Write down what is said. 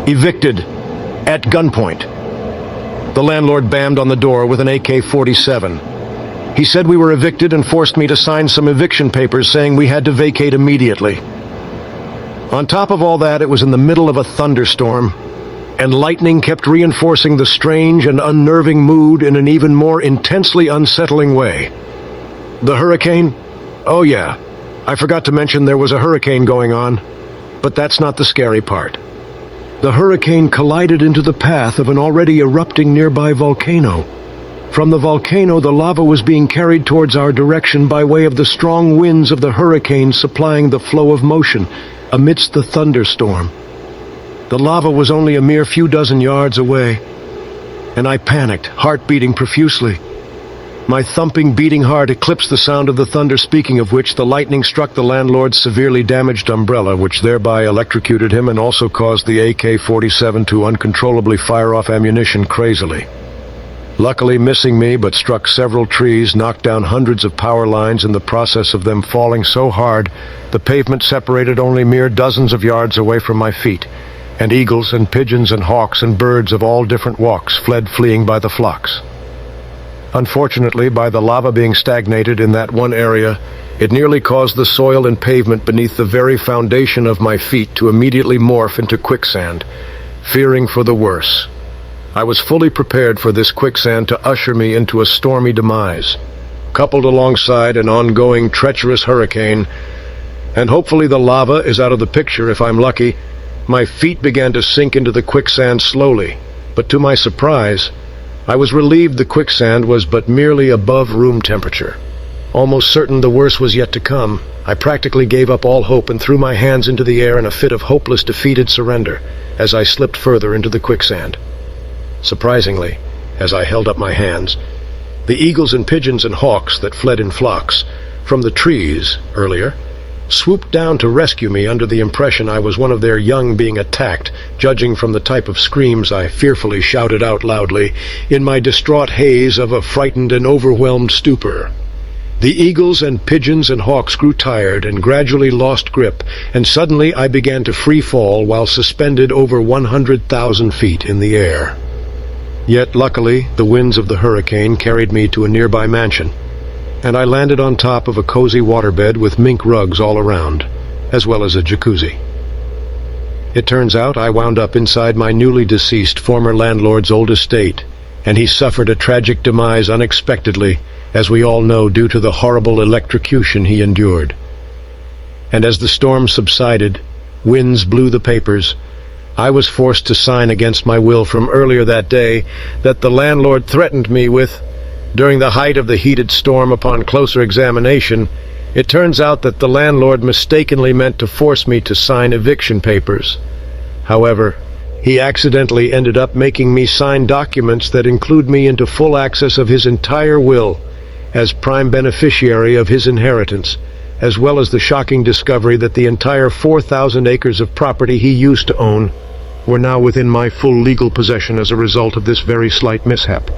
Evicted. At gunpoint. The landlord bammed on the door with an AK-47. He said we were evicted and forced me to sign some eviction papers saying we had to vacate immediately. On top of all that, it was in the middle of a thunderstorm, and lightning kept reinforcing the strange and unnerving mood in an even more intensely unsettling way. The hurricane? Oh yeah, I forgot to mention there was a hurricane going on, but that's not the scary part. The hurricane collided into the path of an already erupting nearby volcano. From the volcano, the lava was being carried towards our direction by way of the strong winds of the hurricane supplying the flow of motion amidst the thunderstorm. The lava was only a mere few dozen yards away, and I panicked, heart beating profusely. My thumping, beating heart eclipsed the sound of the thunder, speaking of which the lightning struck the landlord's severely damaged umbrella, which thereby electrocuted him and also caused the AK-47 to uncontrollably fire off ammunition crazily. Luckily, missing me, but struck several trees, knocked down hundreds of power lines in the process of them falling so hard the pavement separated only mere dozens of yards away from my feet, and eagles and pigeons and hawks and birds of all different walks fled fleeing by the flocks. Unfortunately, by the lava being stagnated in that one area, it nearly caused the soil and pavement beneath the very foundation of my feet to immediately morph into quicksand, fearing for the worse. I was fully prepared for this quicksand to usher me into a stormy demise, coupled alongside an ongoing treacherous hurricane, and hopefully the lava is out of the picture if I'm lucky. My feet began to sink into the quicksand slowly, but to my surprise, I was relieved the quicksand was but merely above room temperature. Almost certain the worst was yet to come, I practically gave up all hope and threw my hands into the air in a fit of hopeless, defeated surrender as I slipped further into the quicksand. Surprisingly, as I held up my hands, the eagles and pigeons and hawks that fled in flocks from the trees earlier swooped down to rescue me under the impression I was one of their young being attacked, judging from the type of screams I fearfully shouted out loudly in my distraught haze of a frightened and overwhelmed stupor. The eagles and pigeons and hawks grew tired and gradually lost grip, and suddenly I began to free fall while suspended over 100,000 feet in the air. Yet luckily, the winds of the hurricane carried me to a nearby mansion, and I landed on top of a cozy waterbed with mink rugs all around, as well as a jacuzzi. It turns out I wound up inside my newly deceased former landlord's old estate, and he suffered a tragic demise unexpectedly, as we all know, due to the horrible electrocution he endured. And as the storm subsided, winds blew the papers, I was forced to sign against my will from earlier that day that the landlord threatened me with. During the height of the heated storm, upon closer examination, it turns out that the landlord mistakenly meant to force me to sign eviction papers. However, he accidentally ended up making me sign documents that include me into full access of his entire will as prime beneficiary of his inheritance, as well as the shocking discovery that the entire 4,000 acres of property he used to own were now within my full legal possession as a result of this very slight mishap.